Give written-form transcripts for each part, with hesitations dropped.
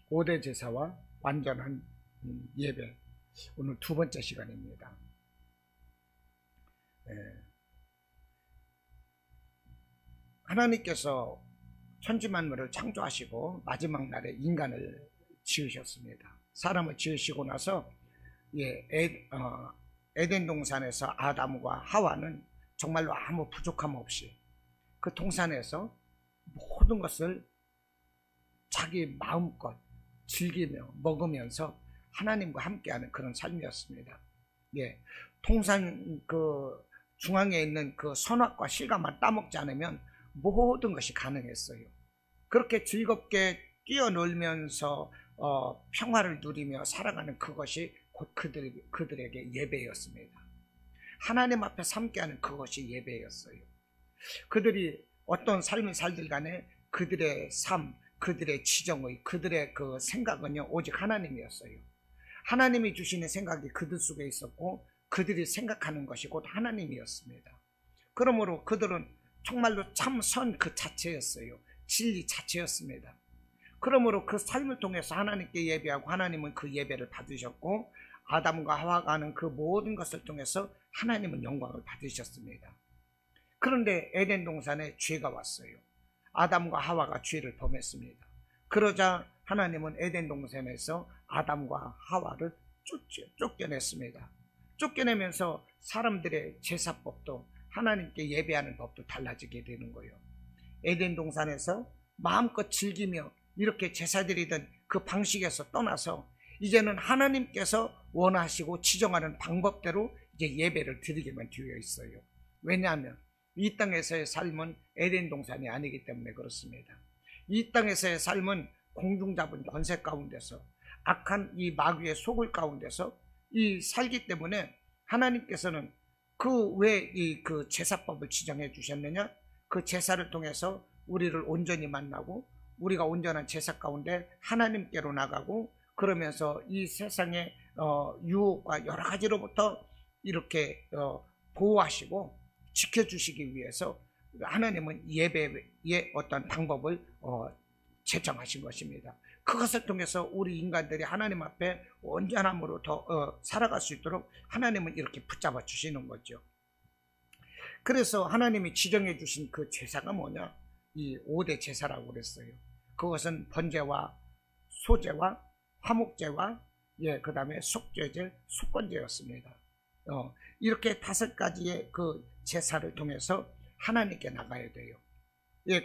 5대 제사와 완전한 예배, 오늘 두 번째 시간입니다. 하나님께서 천지만물을 창조하시고 마지막 날에 인간을 지으셨습니다. 사람을 지으시고 나서 에덴 동산에서 아담과 하와는 정말로 아무 부족함 없이 그 동산에서 모든 것을 자기 마음껏 즐기며 먹으면서 하나님과 함께하는 그런 삶이었습니다. 동산 그 중앙에 있는 그 선악과 실과만 따먹지 않으면 모든 것이 가능했어요. 그렇게 즐겁게 뛰어놀면서 평화를 누리며 살아가는 그것이 곧 그들에게 예배였습니다. 하나님 앞에 함께하는 그것이 예배였어요. 그들이 어떤 삶을 살들 간에 그들의 삶, 그들의 지정의, 그들의 그 생각은요 오직 하나님이었어요. 하나님이 주시는 생각이 그들 속에 있었고 그들이 생각하는 것이 곧 하나님이었습니다. 그러므로 그들은 정말로 참 선 그 자체였어요. 진리 자체였습니다. 그러므로 그 삶을 통해서 하나님께 예배하고 하나님은 그 예배를 받으셨고 아담과 하와가 하는 그 모든 것을 통해서 하나님은 영광을 받으셨습니다. 그런데 에덴 동산에 죄가 왔어요. 아담과 하와가 죄를 범했습니다. 그러자 하나님은 에덴 동산에서 아담과 하와를 쫓겨냈습니다. 쫓겨내면서 사람들의 제사법도 하나님께 예배하는 법도 달라지게 되는 거예요. 에덴 동산에서 마음껏 즐기며 이렇게 제사드리던 그 방식에서 떠나서 이제는 하나님께서 원하시고 지정하는 방법대로 이제 예배를 드리게만 되어 있어요. 왜냐하면 이 땅에서의 삶은 에덴 동산이 아니기 때문에 그렇습니다. 이 땅에서의 삶은 공중 잡은 권세 가운데서 악한 이 마귀의 속을 가운데서 이 살기 때문에 하나님께서는 그 왜 그 제사법을 지정해 주셨느냐? 그 제사를 통해서 우리를 온전히 만나고 우리가 온전한 제사 가운데 하나님께로 나가고 그러면서 이 세상의 유혹과 여러 가지로부터 이렇게 보호하시고 지켜주시기 위해서 하나님은 예배의 어떤 방법을 제정하신 것입니다. 그것을 통해서 우리 인간들이 하나님 앞에 온전함으로 더 살아갈 수 있도록 하나님은 이렇게 붙잡아 주시는 거죠. 그래서 하나님이 지정해 주신 그 제사가 뭐냐? 이 5대 제사라고 그랬어요. 그것은 번제와 소제와 화목제와 그 다음에 속죄제, 속건제였습니다. 이렇게 5가지의 그 제사를 통해서 하나님께 나가야 돼요.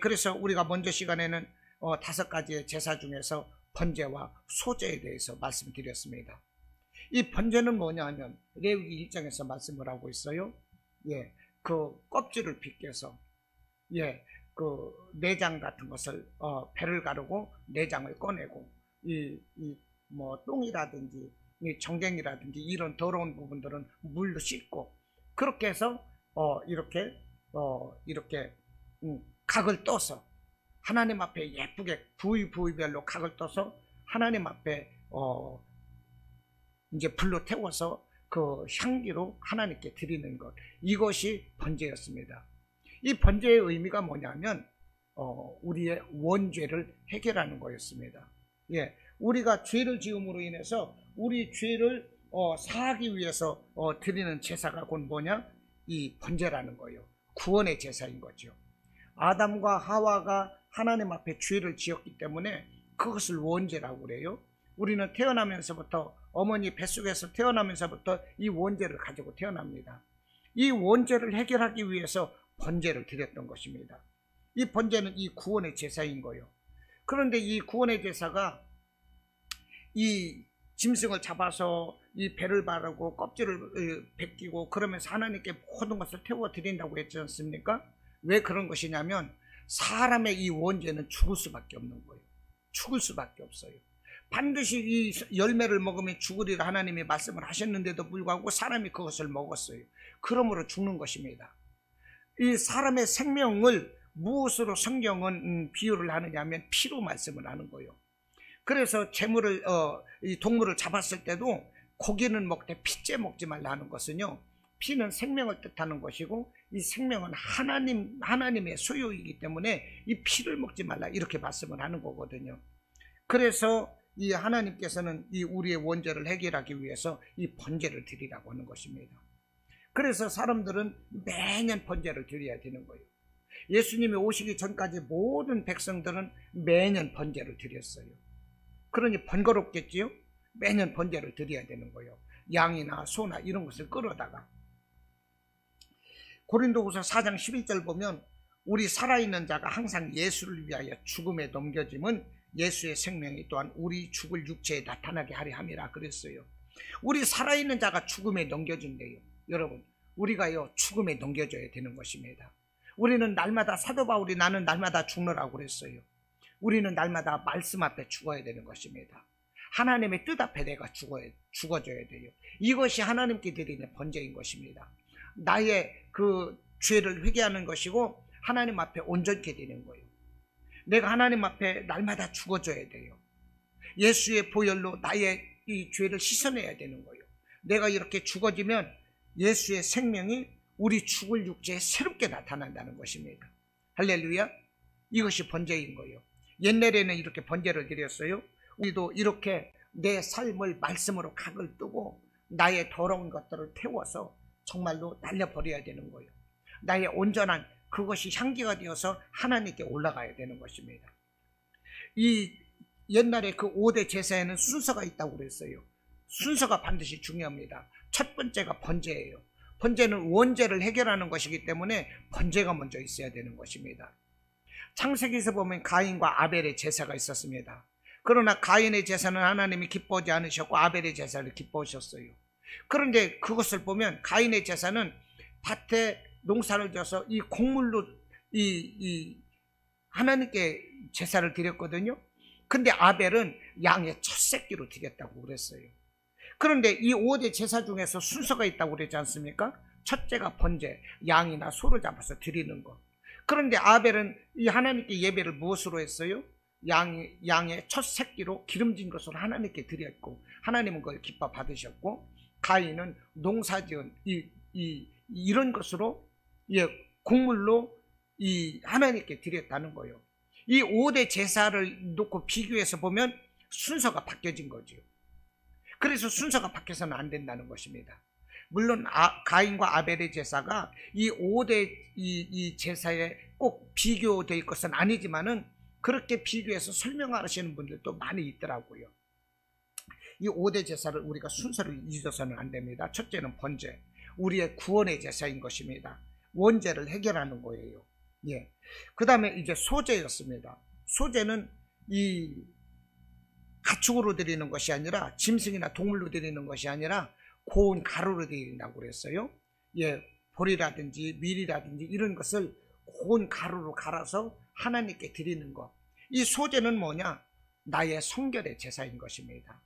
그래서 우리가 먼저 시간에는 5가지의 제사 중에서 번제와 소제에 대해서 말씀드렸습니다. 이 번제는 뭐냐 하면 레위기 1장에서 말씀을 하고 있어요. 그 껍질을 벗겨서 그 내장 같은 것을 배를 가르고 내장을 꺼내고 뭐 똥이라든지 정갱이라든지 이런 더러운 부분들은 물로 씻고 그렇게 해서 이렇게 각을 떠서 하나님 앞에 예쁘게 부위별로 각을 떠서 하나님 앞에 이제 불로 태워서 그 향기로 하나님께 드리는 것, 이것이 번제였습니다. 이 번제의 의미가 뭐냐면 우리의 원죄를 해결하는 거였습니다. 우리가 죄를 지음으로 인해서 우리 죄를 사하기 위해서 드리는 제사가 곧 뭐냐? 이 번제라는 거예요. 구원의 제사인 거죠. 아담과 하와가 하나님 앞에 죄를 지었기 때문에 그것을 원죄라고 그래요. 우리는 태어나면서부터 어머니 뱃속에서 태어나면서부터 이 원죄를 가지고 태어납니다. 이 원죄를 해결하기 위해서 번제를 드렸던 것입니다. 이 번제는 이 구원의 제사인 거예요. 그런데 이 구원의 제사가 이 짐승을 잡아서 이 배를 바르고 껍질을 벗기고 그러면서 하나님께 모든 것을 태워 드린다고 했지 않습니까? 왜 그런 것이냐면 사람의 이 원죄는 죽을 수밖에 없는 거예요. 죽을 수밖에 없어요. 반드시 이 열매를 먹으면 죽으리라 하나님이 말씀을 하셨는데도 불구하고 사람이 그것을 먹었어요. 그러므로 죽는 것입니다. 이 사람의 생명을 무엇으로 성경은 비유를 하느냐면 피로 말씀을 하는 거예요. 그래서 이 동물을 잡았을 때도 고기는 먹되 피째 먹지 말라는 것은요, 피는 생명을 뜻하는 것이고 이 생명은 하나님의 소유이기 때문에 이 피를 먹지 말라 이렇게 말씀을 하는 거거든요. 그래서 이 하나님께서는 이 우리의 원죄를 해결하기 위해서 이 번제를 드리라고 하는 것입니다. 그래서 사람들은 매년 번제를 드려야 되는 거예요. 예수님이 오시기 전까지 모든 백성들은 매년 번제를 드렸어요. 그러니 번거롭겠지요? 매년 번제를 드려야 되는 거예요. 양이나 소나 이런 것을 끌어다가. 고린도후서 4장 11절 보면 우리 살아있는 자가 항상 예수를 위하여 죽음에 넘겨짐은 예수의 생명이 또한 우리 죽을 육체에 나타나게 하려 함이라 그랬어요. 우리 살아있는 자가 죽음에 넘겨진대요. 여러분, 우리가요 죽음에 넘겨져야 되는 것입니다. 우리는 날마다 사도 바울이 나는 날마다 죽노라고 그랬어요. 우리는 날마다 말씀 앞에 죽어야 되는 것입니다. 하나님의 뜻 앞에 내가 죽어져야 돼요. 이것이 하나님께 드리는 번제인 것입니다. 나의 그 죄를 회개하는 것이고 하나님 앞에 온전케 되는 거예요. 내가 하나님 앞에 날마다 죽어져야 돼요. 예수의 보혈로 나의 이 죄를 씻어내야 되는 거예요. 내가 이렇게 죽어지면 예수의 생명이 우리 죽을 육체에 새롭게 나타난다는 것입니다. 할렐루야. 이것이 번제인 거예요. 옛날에는 이렇게 번제를 드렸어요. 우리도 이렇게 내 삶을 말씀으로 각을 뜨고 나의 더러운 것들을 태워서 정말로 날려버려야 되는 거예요. 나의 온전한 그것이 향기가 되어서 하나님께 올라가야 되는 것입니다. 이 옛날에 그 5대 제사에는 순서가 있다고 그랬어요. 순서가 반드시 중요합니다. 첫 번째가 번제예요. 번제는 원죄를 해결하는 것이기 때문에 번제가 먼저 있어야 되는 것입니다. 창세기에서 보면 가인과 아벨의 제사가 있었습니다. 그러나 가인의 제사는 하나님이 기뻐하지 않으셨고 아벨의 제사를 기뻐하셨어요. 그런데 그것을 보면 가인의 제사는 밭에 농사를 져서 이 곡물로 하나님께 제사를 드렸거든요. 근데 아벨은 양의 첫 새끼로 드렸다고 그랬어요. 그런데 이 5대 제사 중에서 순서가 있다고 그랬지 않습니까? 첫째가 번제, 양이나 소를 잡아서 드리는 것. 그런데 아벨은 이 하나님께 예배를 무엇으로 했어요? 양의 첫 새끼로 기름진 것으로 하나님께 드렸고 하나님은 그걸 기뻐 받으셨고, 가인은 농사지은 이런 것으로 곡물로 하나님께 드렸다는 거예요. 이 5대 제사를 놓고 비교해서 보면 순서가 바뀌어진 거죠. 그래서 순서가 바뀌어서는 안 된다는 것입니다. 물론 가인과 아벨의 제사가 이 5대 이 제사에 꼭 비교될 것은 아니지만은 그렇게 비교해서 설명하시는 분들도 많이 있더라고요. 이 5대 제사를 우리가 순서를 잊어서는 안 됩니다. 첫째는 번제, 우리의 구원의 제사인 것입니다. 원죄를 해결하는 거예요. 그 다음에 이제 소제였습니다. 소제는 이 가축으로 드리는 것이 아니라, 짐승이나 동물로 드리는 것이 아니라 고운 가루로 드린다고 그랬어요. 보리라든지 밀이라든지 이런 것을 고운 가루로 갈아서 하나님께 드리는 것. 이 소제는 뭐냐? 나의 성결의 제사인 것입니다.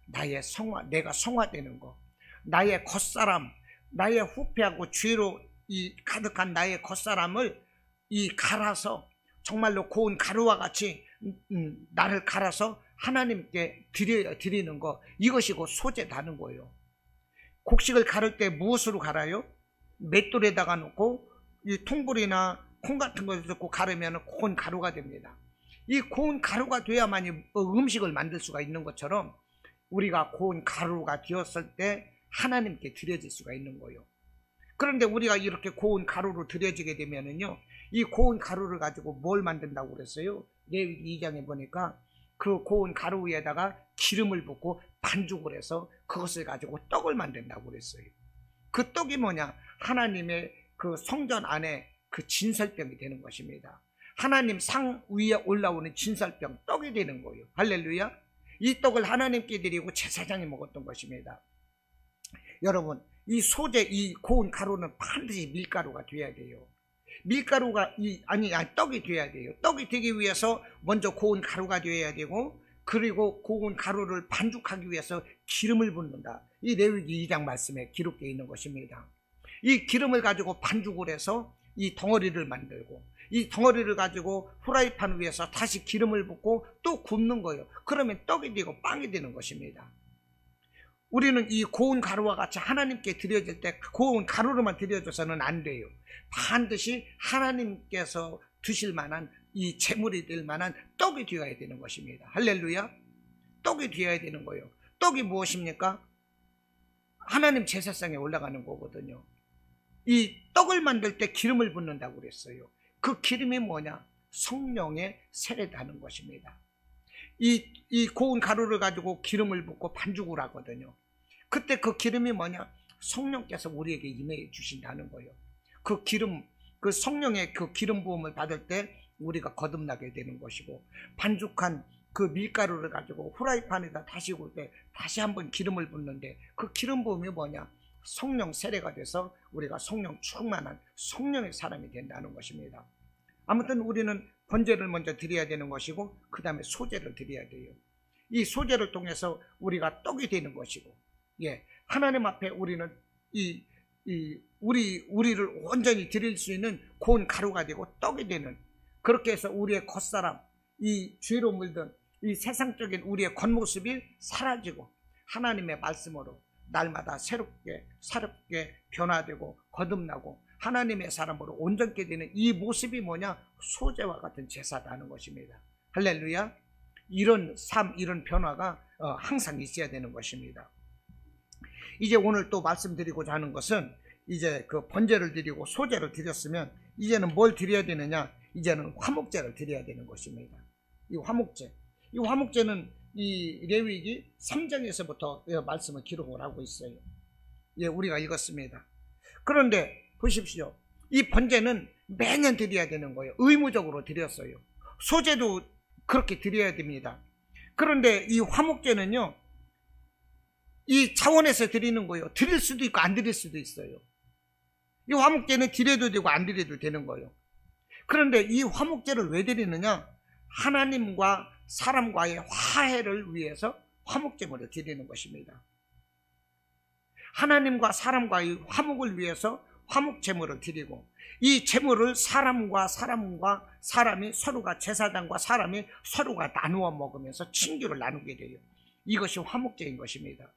나의 내가 성화되는 것. 나의 겉사람, 나의 후패하고 죄로 가득한 나의 겉사람을 갈아서 정말로 고운 가루와 같이 나를 갈아서 하나님께 드리는 것. 이것이 곧 소제다는 거예요. 곡식을 갈을 때 무엇으로 갈아요? 맷돌에다가 놓고 이 통불이나 콩 같은 것을 넣고 가르면 고운 가루가 됩니다. 이 고운 가루가 돼야만이 음식을 만들 수가 있는 것처럼 우리가 고운 가루가 되었을 때 하나님께 드려질 수가 있는 거예요. 그런데 우리가 이렇게 고운 가루로 드려지게 되면은요, 이 고운 가루를 가지고 뭘 만든다고 그랬어요? 레위기 2장에 보니까 그 고운 가루 위에다가 기름을 붓고 반죽을 해서 그것을 가지고 떡을 만든다고 그랬어요. 그 떡이 뭐냐? 하나님의 그 성전 안에 그 진설병이 되는 것입니다. 하나님 상 위에 올라오는 진설병, 떡이 되는 거예요. 할렐루야. 이 떡을 하나님께 드리고 제사장이 먹었던 것입니다. 여러분, 이 소제, 이 고운 가루는 반드시 밀가루가 돼야 돼요. 밀가루가 떡이 돼야 돼요. 떡이 되기 위해서 먼저 고운 가루가 돼야 되고, 그리고 고운 가루를 반죽하기 위해서 기름을 붓는다. 이 레위기 2장 말씀에 기록되어 있는 것입니다. 이 기름을 가지고 반죽을 해서 이 덩어리를 만들고, 이 덩어리를 가지고 후라이팬 위에서 다시 기름을 붓고 또 굽는 거예요. 그러면 떡이 되고 빵이 되는 것입니다. 우리는 이 고운 가루와 같이 하나님께 드려질 때 고운 가루로만 드려져서는 안 돼요. 반드시 하나님께서 드실 만한 이 제물이 될 만한 떡이 되어야 되는 것입니다. 할렐루야. 떡이 되어야 되는 거예요. 떡이 무엇입니까? 하나님 제사상에 올라가는 거거든요. 이 떡을 만들 때 기름을 붓는다고 그랬어요. 그 기름이 뭐냐? 성령의 세례다는 것입니다. 이 고운 가루를 가지고 기름을 붓고 반죽을 하거든요. 그때 그 기름이 뭐냐? 성령께서 우리에게 임해 주신다는 거예요. 그 기름, 그 성령의 그 기름 부음을 받을 때 우리가 거듭나게 되는 것이고, 반죽한 그 밀가루를 가지고 후라이팬에다 다시 구울 때 다시 한번 기름을 붓는데 그 기름 부음이 뭐냐? 성령 세례가 돼서 우리가 성령 충만한 성령의 사람이 된다는 것입니다. 아무튼 우리는 번제를 먼저 드려야 되는 것이고, 그 다음에 소제를 드려야 돼요. 이 소제를 통해서 우리가 떡이 되는 것이고, 하나님 앞에 우리는 우리를 온전히 드릴 수 있는 고운 가루가 되고 떡이 되는, 그렇게 해서 우리의 겉사람, 이 죄로 물든 이 세상적인 우리의 겉모습이 사라지고 하나님의 말씀으로 날마다 새롭게 변화되고 거듭나고 하나님의 사람으로 온전케 되는 이 모습이 뭐냐? 소제와 같은 제사다는 것입니다. 할렐루야. 이런 삶, 이런 변화가 항상 있어야 되는 것입니다. 이제 오늘 또 말씀드리고자 하는 것은, 이제 그 번제를 드리고 소제를 드렸으면 이제는 뭘 드려야 되느냐? 이제는 화목제를 드려야 되는 것입니다. 이 화목제는 이 레위기 3장에서부터 말씀을 기록을 하고 있어요. 우리가 읽었습니다. 그런데 보십시오. 이 번제는 매년 드려야 되는 거예요. 의무적으로 드렸어요. 소제도 그렇게 드려야 됩니다. 그런데 이 화목제는요, 이 차원에서 드리는 거예요. 드릴 수도 있고 안 드릴 수도 있어요. 이 화목제는 드려도 되고 안 드려도 되는 거예요. 그런데 이 화목제를 왜 드리느냐? 하나님과 사람과의 화해를 위해서 화목제물을 드리는 것입니다. 하나님과 사람과의 화목을 위해서 화목제물을 드리고, 이 제물을 사람과 사람이 서로가, 제사장과 사람이 서로가 나누어 먹으면서 친교를 나누게 돼요. 이것이 화목제인 것입니다.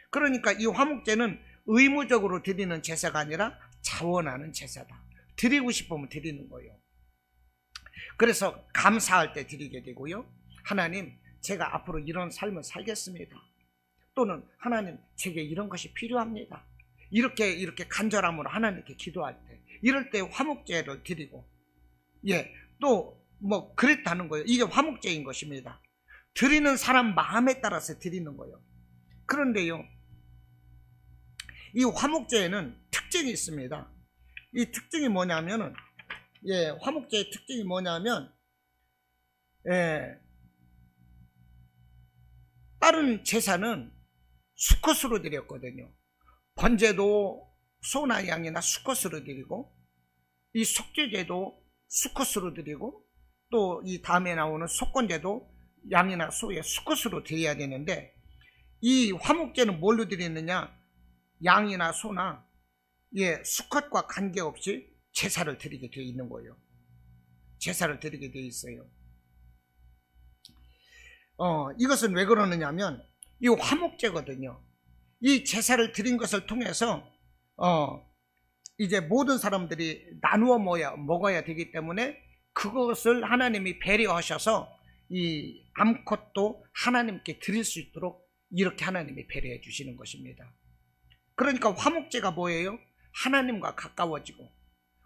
그러니까 이 화목제는 의무적으로 드리는 제사가 아니라 자원하는 제사다. 드리고 싶으면 드리는 거예요. 그래서 감사할 때 드리게 되고요. 하나님, 제가 앞으로 이런 삶을 살겠습니다. 또는 하나님, 제게 이런 것이 필요합니다. 이렇게 간절함으로 하나님께 기도할 때, 이럴 때 화목제를 드리고, 또 뭐 그랬다는 거예요. 이게 화목제인 것입니다. 드리는 사람 마음에 따라서 드리는 거예요. 그런데요, 이 화목제에는 특징이 있습니다. 이 특징이 뭐냐면은, 화목제의 특징이 뭐냐면, 다른 제사는 수컷으로 드렸거든요. 번제도 소나 양이나 수컷으로 드리고, 이 속죄제도 수컷으로 드리고, 또 이 다음에 나오는 속건제도 양이나 소의 수컷으로 드려야 되는데, 이 화목제는 뭘로 드리느냐? 양이나 소나 수컷과 관계없이 제사를 드리게 되어 있는 거예요. 제사를 드리게 되어 있어요. 이것은 왜 그러느냐면, 이 화목제거든요. 이 제사를 드린 것을 통해서 이제 모든 사람들이 나누어 먹어야 되기 때문에 그것을 하나님이 배려하셔서 이 암컷도 하나님께 드릴 수 있도록 이렇게 하나님이 배려해 주시는 것입니다. 그러니까 화목제가 뭐예요? 하나님과 가까워지고,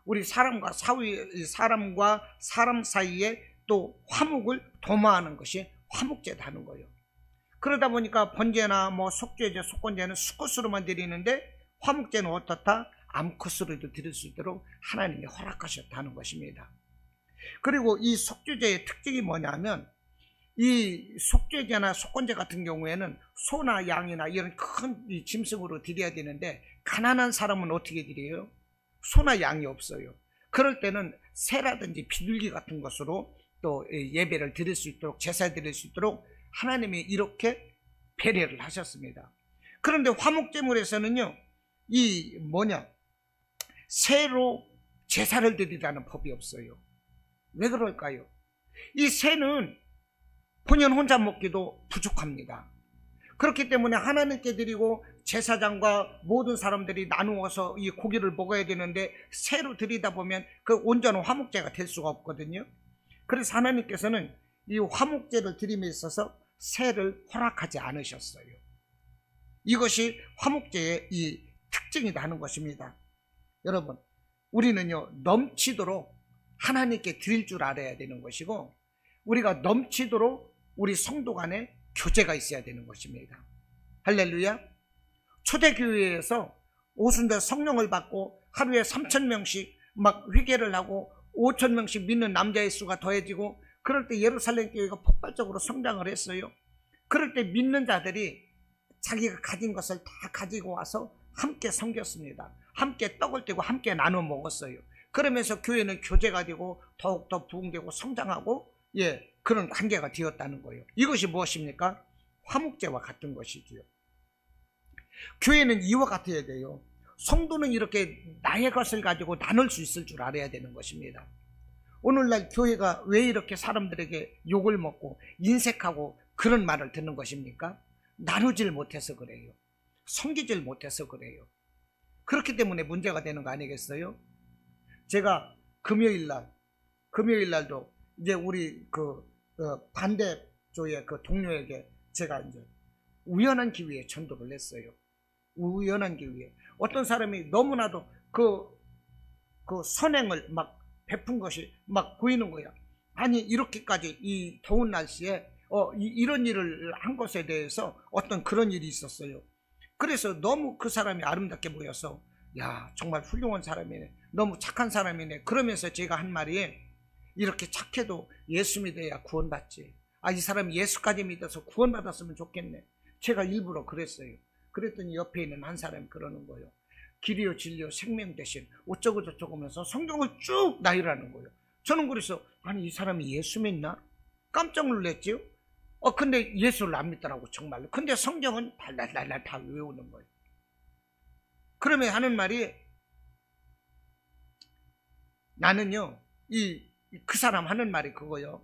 우리 사람과 사람 사이에 또 화목을 도모하는 것이 화목제다는 거예요. 그러다 보니까 번제나 뭐 속죄제, 속건제는 수컷으로만 드리는데, 화목제는 어떻다? 암컷으로도 드릴 수 있도록 하나님이 허락하셨다는 것입니다. 그리고 이 속죄제의 특징이 뭐냐면, 이 속죄제나 속건제 같은 경우에는 소나 양이나 이런 큰 짐승으로 드려야 되는데, 가난한 사람은 어떻게 드려요? 소나 양이 없어요. 그럴 때는 새라든지 비둘기 같은 것으로 또 예배를 드릴 수 있도록, 제사 드릴 수 있도록 하나님이 이렇게 배려를 하셨습니다. 그런데 화목제물에서는요, 새로 제사를 드리라는 법이 없어요. 왜 그럴까요? 이 새는 본연 혼자 먹기도 부족합니다. 그렇기 때문에 하나님께 드리고 제사장과 모든 사람들이 나누어서 이 고기를 먹어야 되는데 새로 드리다 보면 그 온전한 화목제가 될 수가 없거든요. 그래서 하나님께서는 이 화목제를 드림에 있어서 새를 허락하지 않으셨어요. 이것이 화목제의 이 특징이다 하는 것입니다. 여러분, 우리는요 넘치도록 하나님께 드릴 줄 알아야 되는 것이고, 우리가 넘치도록 우리 성도 간에 교제가 있어야 되는 것입니다. 할렐루야. 초대교회에서 오순절 성령을 받고 하루에 3,000명씩 막 회개를 하고 5,000명씩 믿는 남자의 수가 더해지고, 그럴 때 예루살렘 교회가 폭발적으로 성장을 했어요. 그럴 때 믿는 자들이 자기가 가진 것을 다 가지고 와서 함께 섬겼습니다. 함께 떡을 떼고 함께 나눠 먹었어요. 그러면서 교회는 교제가 되고 더욱더 부흥되고 성장하고 그런 관계가 되었다는 거예요. 이것이 무엇입니까? 화목제와 같은 것이지요. 교회는 이와 같아야 돼요. 성도는 이렇게 나의 것을 가지고 나눌 수 있을 줄 알아야 되는 것입니다. 오늘날 교회가 왜 이렇게 사람들에게 욕을 먹고 인색하고 그런 말을 듣는 것입니까? 나누질 못해서 그래요. 섬기질 못해서 그래요. 그렇기 때문에 문제가 되는 거 아니겠어요? 제가 금요일날도 이제 우리 반대쪽의 그 동료에게 제가 이제 우연한 기회에 전도를 했어요. 우연한 기회에 어떤 사람이 너무나도 그 선행을 막 베푼 것이 막 보이는 거야. 아니, 이렇게까지 이 더운 날씨에 이런 일을 한 것에 대해서 어떤 그런 일이 있었어요. 그래서 너무 그 사람이 아름답게 보여서, 야, 정말 훌륭한 사람이네, 너무 착한 사람이네. 그러면서 제가 한 말이, 이렇게 착해도 예수 믿어야 구원받지. 이 사람이 예수까지 믿어서 구원받았으면 좋겠네. 제가 일부러 그랬어요. 그랬더니 옆에 있는 한 사람이 그러는 거예요. 길이요 진리요 생명 대신 어쩌고 저쩌고 하면서 성경을 쭉 나열하는 거예요. 저는 그래서, 아니, 이 사람이 예수 믿나? 깜짝 놀랐지요. 근데 예수를 안 믿더라고, 정말로. 근데 성경은 달달달달 다 외우는 거예요. 그러면 하는 말이, 나는요 그 사람 하는 말이 그거요.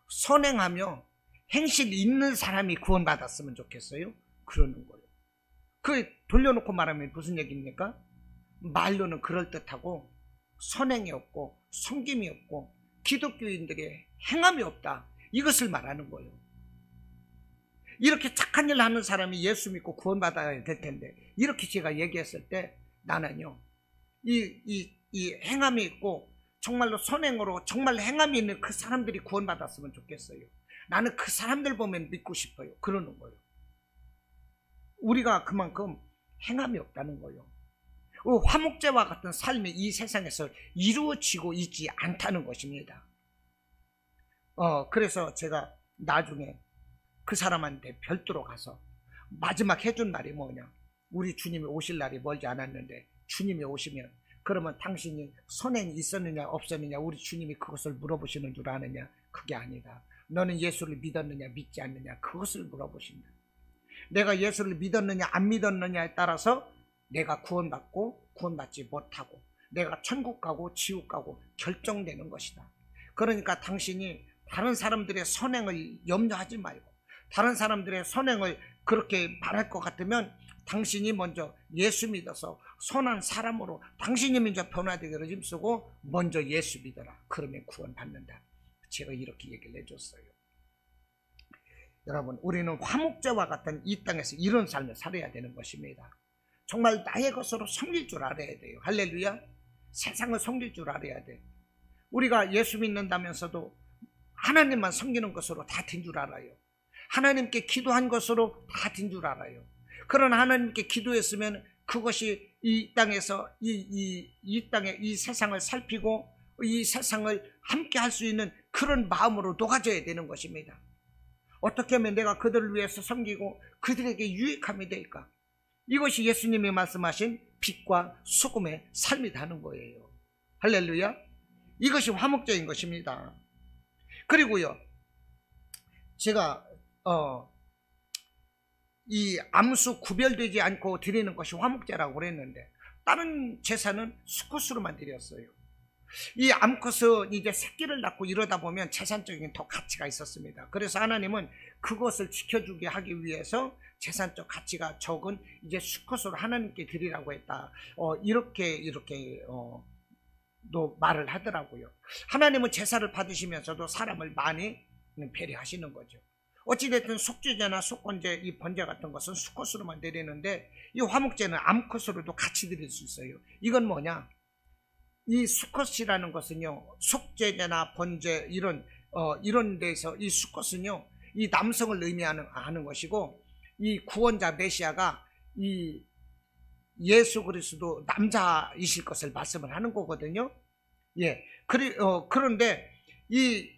선행하며 행실 있는 사람이 구원받았으면 좋겠어요. 그러는 거예요. 그 돌려놓고 말하면 무슨 얘기입니까? 말로는 그럴듯하고 선행이 없고 섬김이 없고 기독교인들의 행함이 없다, 이것을 말하는 거예요. 이렇게 착한 일 하는 사람이 예수 믿고 구원받아야 될 텐데, 이렇게 제가 얘기했을 때 나는요 이 행함이 있고 정말로 선행으로 정말 행함이 있는 그 사람들이 구원받았으면 좋겠어요. 나는 그 사람들 보면 믿고 싶어요. 그러는 거예요. 우리가 그만큼 행함이 없다는 거예요. 화목제와 같은 삶이 이 세상에서 이루어지고 있지 않다는 것입니다. 그래서 제가 나중에 그 사람한테 별도로 가서 마지막 해준 말이 뭐냐, 우리 주님이 오실 날이 멀지 않았는데 주님이 오시면 그러면 당신이 선행이 있었느냐 없었느냐 우리 주님이 그것을 물어보시는 줄 아느냐? 그게 아니다. 너는 예수를 믿었느냐 믿지 않느냐, 그것을 물어보신다. 내가 예수를 믿었느냐 안 믿었느냐에 따라서 내가 구원받고 구원받지 못하고, 내가 천국 가고 지옥 가고 결정되는 것이다. 그러니까 당신이 다른 사람들의 선행을 염려하지 말고, 다른 사람들의 선행을 그렇게 말할 것 같으면 당신이 먼저 예수 믿어서 선한 사람으로 당신이 먼저 변화되기를 힘쓰고 먼저 예수 믿어라. 그러면 구원받는다. 제가 이렇게 얘기를 해줬어요. 여러분, 우리는 화목제와 같은 이 땅에서 이런 삶을 살아야 되는 것입니다. 정말 나의 것으로 섬길 줄 알아야 돼요. 할렐루야. 세상을 섬길 줄 알아야 돼. 우리가 예수 믿는다면서도 하나님만 섬기는 것으로 다 된 줄 알아요. 하나님께 기도한 것으로 다 된 줄 알아요. 그러나 하나님께 기도했으면 그것이 이 땅에서 이 땅에 이 세상을 살피고 이 세상을 함께 할 수 있는 그런 마음으로 녹아져야 되는 것입니다. 어떻게 하면 내가 그들을 위해서 섬기고 그들에게 유익함이 될까? 이것이 예수님이 말씀하신 빛과 소금의 삶이라는 거예요. 할렐루야. 이것이 화목제인 것입니다. 그리고요, 제가 이 암수 구별되지 않고 드리는 것이 화목제라고 그랬는데, 다른 제사는 수컷으로만 드렸어요. 이 암컷은 이제 새끼를 낳고 이러다 보면 재산적인 더 가치가 있었습니다. 그래서 하나님은 그것을 지켜주게 하기 위해서 재산적 가치가 적은 이제 수컷으로 하나님께 드리라고 했다. 이렇게 또 말을 하더라고요. 하나님은 제사를 받으시면서도 사람을 많이 배려하시는 거죠. 어찌됐든 속죄제나 속건제, 이 번제 같은 것은 수컷으로만 드리는데 이 화목제는 암컷으로도 같이 드릴 수 있어요. 이건 뭐냐? 이 수컷이라는 것은요, 속죄제나 번제 이런 데서 이 수컷은요, 이 남성을 의미하는 것이고, 이 구원자 메시아가 이 예수 그리스도 남자이실 것을 말씀을 하는 거거든요. 예. 그런데 이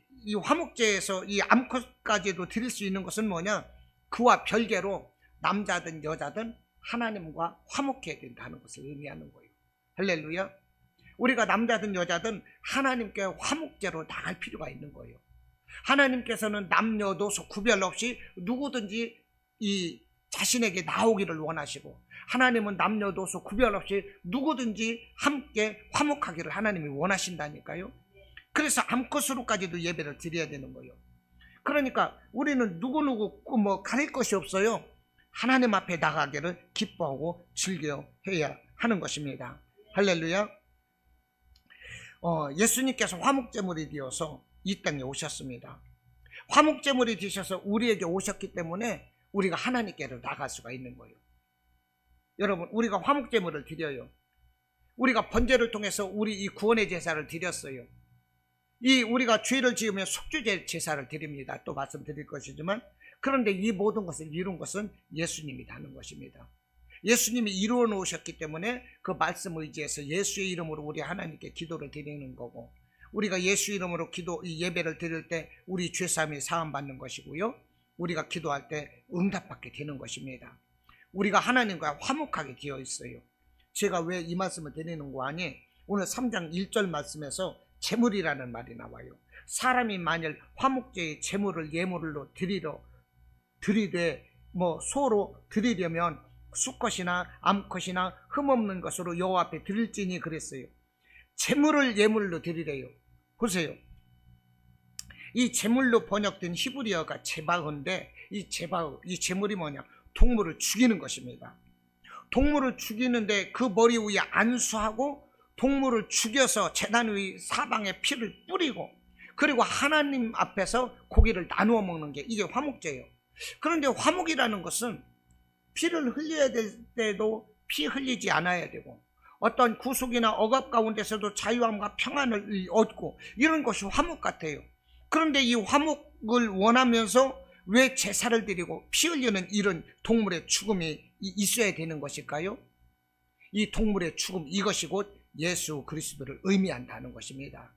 화목제에서 이 암컷까지도 드릴 수 있는 것은 뭐냐? 그와 별개로 남자든 여자든 하나님과 화목해야 된다는 것을 의미하는 거예요. 할렐루야. 우리가 남자든 여자든 하나님께 화목제로 나갈 필요가 있는 거예요. 하나님께서는 남녀노소 구별 없이 누구든지 이 자신에게 나오기를 원하시고, 하나님은 남녀노소 구별 없이 누구든지 함께 화목하기를 하나님이 원하신다니까요. 그래서 암컷으로까지도 예배를 드려야 되는 거예요. 그러니까 우리는 누구누구 가릴 것이 없어요. 하나님 앞에 나가기를 기뻐하고 즐겨해야 하는 것입니다. 할렐루야. 예수님께서 화목제물이 되어서 이 땅에 오셨습니다. 화목제물이 되셔서 우리에게 오셨기 때문에 우리가 하나님께로 나갈 수가 있는 거예요. 여러분, 우리가 화목제물을 드려요. 우리가 번제를 통해서 우리 이 구원의 제사를 드렸어요. 우리가 죄를 지으면 속죄 제사를 드립니다. 또 말씀드릴 것이지만, 그런데 이 모든 것을 이룬 것은 예수님이 하는 것입니다. 예수님이 이루어 놓으셨기 때문에 그 말씀 의지해서 예수의 이름으로 우리 하나님께 기도를 드리는 거고, 우리가 예수 이름으로 예배를 드릴 때 우리 죄사함이 사함받는 것이고요, 우리가 기도할 때 응답받게 되는 것입니다. 우리가 하나님과 화목하게 되어 있어요. 제가 왜 이 말씀을 드리는 거 아니? 오늘 3장 1절 말씀에서 제물이라는 말이 나와요. 사람이 만일 화목제의 제물을 예물로 드리되 소로 드리려면 수컷이나 암컷이나 흠없는 것으로 여호와 앞에 드릴지니 그랬어요. 제물을 예물로 드리래요. 보세요. 이 제물로 번역된 히브리어가 제바흐인데, 이 제물이 뭐냐? 동물을 죽이는 것입니다. 동물을 죽이는데 그 머리 위에 안수하고 동물을 죽여서 제단 위 사방에 피를 뿌리고, 그리고 하나님 앞에서 고기를 나누어 먹는 게 이게 화목제예요. 그런데 화목이라는 것은 피를 흘려야 될 때도 피 흘리지 않아야 되고, 어떤 구속이나 억압 가운데서도 자유함과 평안을 얻고, 이런 것이 화목 같아요. 그런데 이 화목을 원하면서 왜 제사를 드리고 피 흘리는 이런 동물의 죽음이 있어야 되는 것일까요? 이 동물의 죽음, 이것이 곧 예수 그리스도를 의미한다는 것입니다.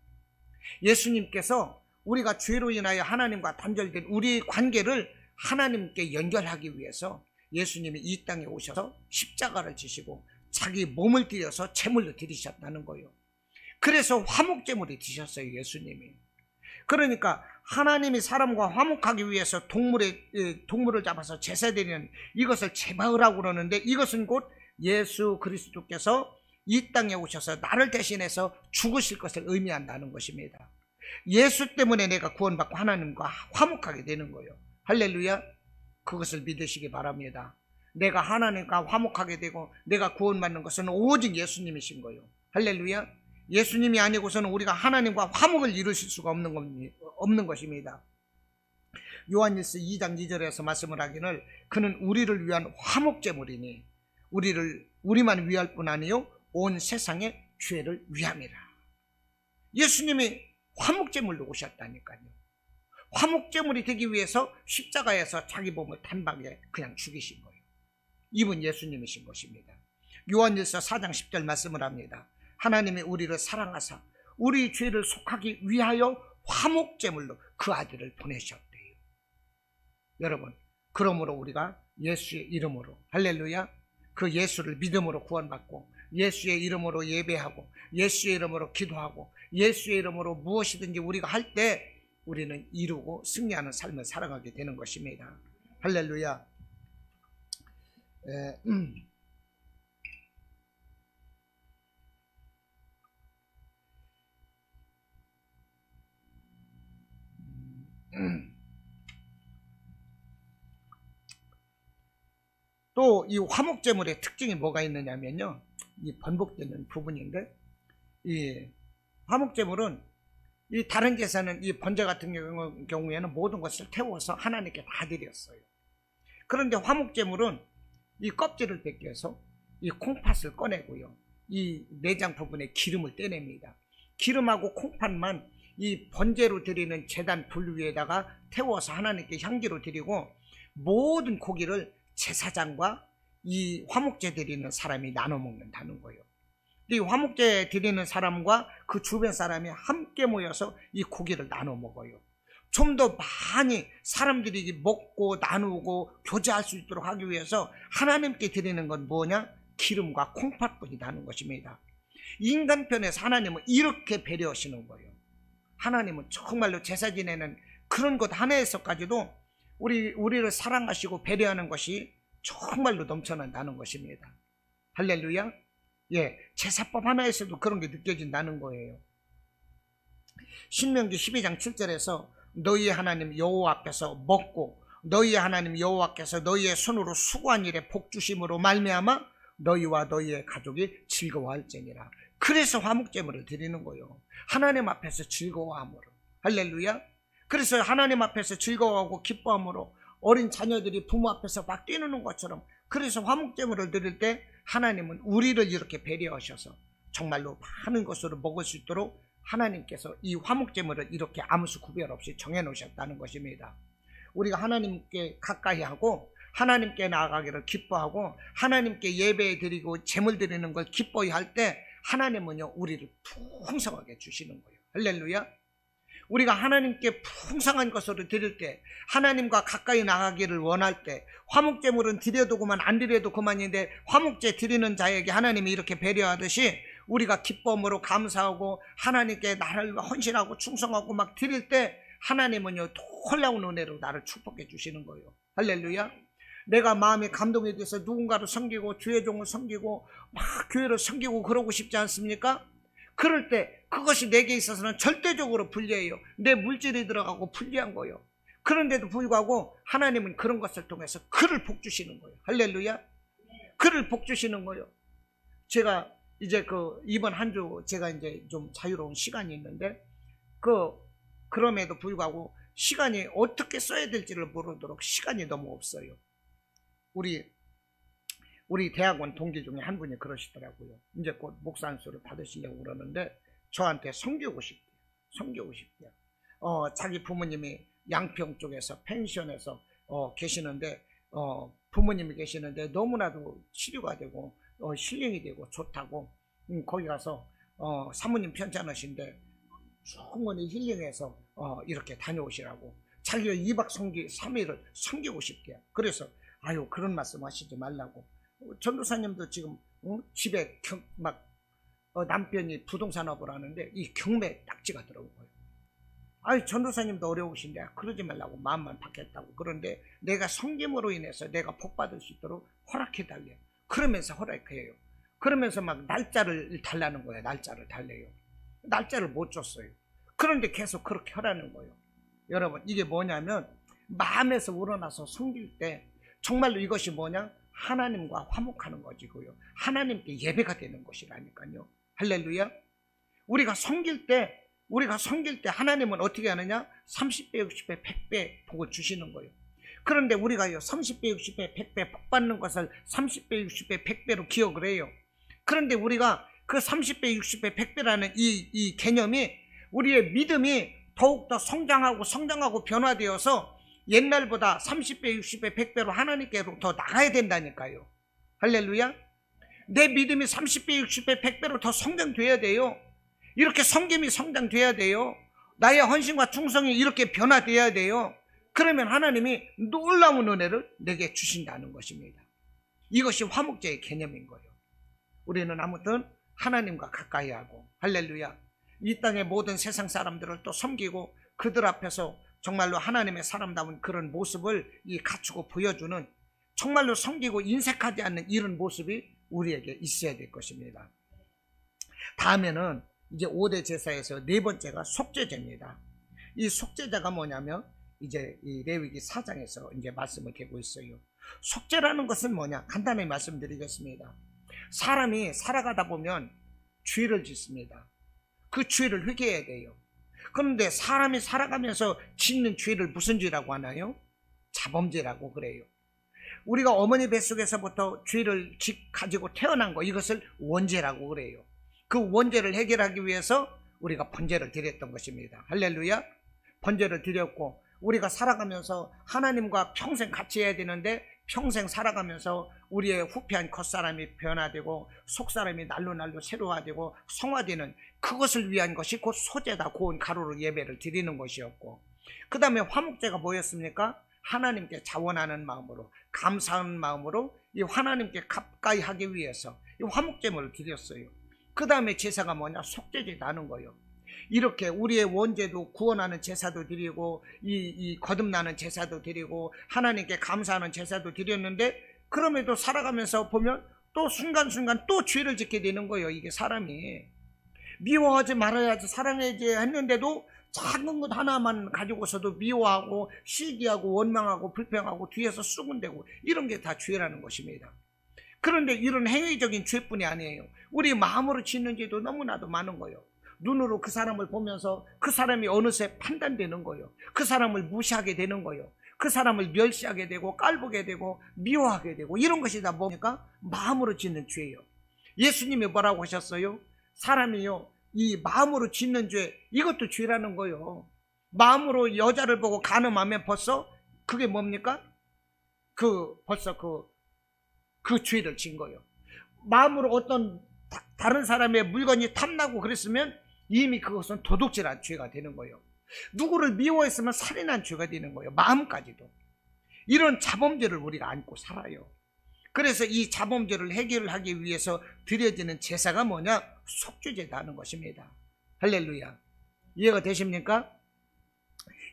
예수님께서 우리가 죄로 인하여 하나님과 단절된 우리의 관계를 하나님께 연결하기 위해서 예수님이 이 땅에 오셔서 십자가를 지시고 자기 몸을 들여서 제물로 드리셨다는 거예요. 그래서 화목제물이 되셨어요, 예수님이. 그러니까 하나님이 사람과 화목하기 위해서 동물을 잡아서 제사 드리는 이것을 제바흐라고 그러는데, 이것은 곧 예수 그리스도께서 이 땅에 오셔서 나를 대신해서 죽으실 것을 의미한다는 것입니다. 예수 때문에 내가 구원받고 하나님과 화목하게 되는 거예요. 할렐루야. 그것을 믿으시기 바랍니다. 내가 하나님과 화목하게 되고 내가 구원받는 것은 오직 예수님이신 거예요. 할렐루야. 예수님이 아니고서는 우리가 하나님과 화목을 이루실 수가 없는 것입니다. 요한일서 2장 2절에서 말씀을 하기를 그는 우리를 위한 화목제물이니 우리만 위할 뿐 아니요 온 세상의 죄를 위함이라. 예수님이 화목제물로 오셨다니까요. 화목제물이 되기 위해서 십자가에서 자기 몸을 단박에 그냥 죽이신 거예요. 이분 예수님이신 것입니다. 요한일서 4장 10절 말씀을 합니다. 하나님이 우리를 사랑하사 우리 죄를 속하기 위하여 화목제물로 그 아들을 보내셨대요. 여러분, 그러므로 우리가 예수의 이름으로, 할렐루야, 그 예수를 믿음으로 구원받고 예수의 이름으로 예배하고 예수의 이름으로 기도하고 예수의 이름으로 무엇이든지 우리가 할 때 우리는 이루고 승리하는 삶을 살아가게 되는 것입니다. 할렐루야. 또 이 화목제물의 특징이 뭐가 있느냐면요, 이 번복되는 부분인데, 이 화목제물은 이 다른 제사는 이 번제 같은 경우에는 모든 것을 태워서 하나님께 다 드렸어요. 그런데 화목제물은 이 껍질을 벗겨서 이 콩팥을 꺼내고요, 이 내장 부분에 기름을 떼냅니다. 기름하고 콩팥만 이 번제로 드리는 제단 불 위에다가 태워서 하나님께 향기로 드리고, 모든 고기를 제사장과 이 화목제 드리는 사람이 나눠 먹는다는 거예요. 이 화목제 드리는 사람과 그 주변 사람이 함께 모여서 이 고기를 나눠 먹어요. 좀 더 많이 사람들이 먹고 나누고 교제할 수 있도록 하기 위해서 하나님께 드리는 건 뭐냐? 기름과 콩팥뿐이라는 것입니다. 인간편에서 하나님은 이렇게 배려하시는 거예요. 하나님은 정말로 제사 지내는 그런 것 하나에서까지도 우리를 사랑하시고 배려하는 것이 정말로 넘쳐난다는 것입니다. 할렐루야. 예, 제사법 하나에서도 그런 게 느껴진다는 거예요. 신명기 12장 7절에서 너희의 하나님 여호와 앞에서 먹고 너희의 하나님 여호와께서 너희의 손으로 수고한 일에 복 주심으로 말미암아 너희와 너희의 가족이 즐거워할지니라. 그래서 화목제물을 드리는 거예요. 하나님 앞에서 즐거워함으로. 할렐루야. 그래서 하나님 앞에서 즐거워하고 기뻐함으로 어린 자녀들이 부모 앞에서 막 뛰노는 것처럼, 그래서 화목제물을 드릴 때 하나님은 우리를 이렇게 배려하셔서 정말로 많은 것으로 먹을 수 있도록 하나님께서 이 화목제물을 이렇게 아무 수 구별 없이 정해놓으셨다는 것입니다. 우리가 하나님께 가까이 하고 하나님께 나아가기를 기뻐하고 하나님께 예배 드리고 제물 드리는 걸 기뻐해 할 때 하나님은요, 우리를 풍성하게 주시는 거예요. 할렐루야. 우리가 하나님께 풍성한 것으로 드릴 때, 하나님과 가까이 나가기를 원할 때, 화목제물은 드려도 그만 안 드려도 그만인데 화목제 드리는 자에게 하나님이 이렇게 배려하듯이 우리가 기쁨으로 감사하고 하나님께 나를 헌신하고 충성하고 막 드릴 때 하나님은요, 놀라운 은혜로 나를 축복해 주시는 거예요. 할렐루야. 내가 마음에 감동이 돼서 누군가를 섬기고 주의 종을 섬기고 막 교회를 섬기고 그러고 싶지 않습니까? 그럴 때 그것이 내게 있어서는 절대적으로 불리해요. 내 물질이 들어가고 불리한 거예요. 그런데도 불구하고 하나님은 그런 것을 통해서 그를 복주시는 거예요. 할렐루야. 그를 복주시는 거예요. 제가 이제 이번 한 주 제가 이제 좀 자유로운 시간이 있는데 그럼에도 불구하고 시간이 어떻게 써야 될지를 모르도록 시간이 너무 없어요. 우리 대학원 동기 중에 한 분이 그러시더라고요. 이제 곧 목사 안수를 받으시려고 그러는데 저한테 섬기고 싶대요. 자기 부모님이 양평 쪽에서 펜션에서 계시는데 부모님이 계시는데 너무나도 치료가 되고 힐링이 되고 좋다고 거기 가서 사모님 편찮으신데 충분히 힐링해서 이렇게 다녀오시라고, 자기가 2박 3일을 섬기고 싶대요. 그래서 그런 말씀 하시지 말라고. 전도사님도 지금 집에 남편이 부동산업을 하는데 이 경매 딱지가 들어온 거예요. 전도사님도 어려우신데 그러지 말라고 마음만 받겠다고. 그런데 내가 섬김으로 인해서 내가 복 받을 수 있도록 허락해 달래요. 그러면서 허락해요. 그러면서 막 날짜를 달라는 거예요. 날짜를 달래요. 날짜를 못 줬어요. 그런데 계속 그렇게 하라는 거예요. 여러분, 이게 뭐냐면 마음에서 우러나서 섬길 때 정말로 이것이 뭐냐? 하나님과 화목하는 것이고요, 하나님께 예배가 되는 것이라니까요. 할렐루야. 우리가 섬길 때 하나님은 어떻게 하느냐? 30배, 60배, 100배 복을 주시는 거예요. 그런데 우리가요, 30배, 60배, 100배 복 받는 것을 30배, 60배, 100배로 기억을 해요. 그런데 우리가 그 30배, 60배, 100배라는 이 개념이 우리의 믿음이 더욱더 성장하고 변화되어서 옛날보다 30배, 60배, 100배로 하나님께로 더 나가야 된다니까요. 할렐루야. 내 믿음이 30배, 60배, 100배로 더 성장돼야 돼요. 이렇게 섬김이 성장돼야 돼요. 나의 헌신과 충성이 이렇게 변화돼야 돼요. 그러면 하나님이 놀라운 은혜를 내게 주신다는 것입니다. 이것이 화목제의 개념인 거예요. 우리는 아무튼 하나님과 가까이 하고, 할렐루야, 이 땅의 모든 세상 사람들을 또 섬기고 그들 앞에서 정말로 하나님의 사람다운 그런 모습을 갖추고 보여주는, 정말로 섬기고 인색하지 않는 이런 모습이 우리에게 있어야 될 것입니다. 다음에는 이제 5대 제사에서 네 번째가 속죄제입니다. 이 속죄제가 뭐냐면 이제 이 레위기 4장에서 이제 말씀을 드리고 있어요. 속죄라는 것은 뭐냐? 간단히 말씀드리겠습니다. 사람이 살아가다 보면 죄를 짓습니다. 그 죄를 회개해야 돼요. 그런데 사람이 살아가면서 짓는 죄를 무슨 죄라고 하나요? 자범죄라고 그래요. 우리가 어머니 뱃속에서부터 죄를 가지고 태어난 거, 이것을 원죄라고 그래요. 그 원죄를 해결하기 위해서 우리가 번제를 드렸던 것입니다. 할렐루야. 번제를 드렸고, 우리가 살아가면서 하나님과 평생 같이 해야 되는데 평생 살아가면서 우리의 후패한 겉사람이 변화되고 속사람이 날로 새로화되고 성화되는 그것을 위한 것이 곧 소제다, 고운 가루로 예배를 드리는 것이었고, 그 다음에 화목제가 뭐였습니까? 하나님께 자원하는 마음으로, 감사하는 마음으로 이 하나님께 가까이 하기 위해서 이 화목제물을 드렸어요. 그 다음에 제사가 뭐냐? 속죄제도 하는 거예요. 이렇게 우리의 원죄도 구원하는 제사도 드리고 이 거듭나는 제사도 드리고 하나님께 감사하는 제사도 드렸는데, 그럼에도 살아가면서 보면 또 순간순간 또 죄를 짓게 되는 거예요. 이게 사람이 미워하지 말아야지 사랑해야지 했는데도 작은 것 하나만 가지고서도 미워하고 시기하고 원망하고 불평하고 뒤에서 쑥은대고, 이런 게 다 죄라는 것입니다. 그런데 이런 행위적인 죄뿐이 아니에요. 우리 마음으로 짓는 죄도 너무나도 많은 거예요. 눈으로 그 사람을 보면서 그 사람이 어느새 판단되는 거예요. 그 사람을 무시하게 되는 거예요. 그 사람을 멸시하게 되고 깔보게 되고 미워하게 되고, 이런 것이 다 뭡니까? 마음으로 짓는 죄예요. 예수님이 뭐라고 하셨어요? 사람이요, 이 마음으로 짓는 죄, 이것도 죄라는 거예요. 마음으로 여자를 보고 간음하면 벌써 그게 뭡니까? 벌써 그 죄를 진 거예요. 마음으로 어떤 다른 사람의 물건이 탐나고 그랬으면 이미 그것은 도둑질한 죄가 되는 거예요. 누구를 미워했으면 살인한 죄가 되는 거예요. 마음까지도. 이런 자범죄를 우리가 안고 살아요. 그래서 이 자범죄를 해결하기 위해서 드려지는 제사가 뭐냐? 속죄제다 하는 것입니다. 할렐루야. 이해가 되십니까?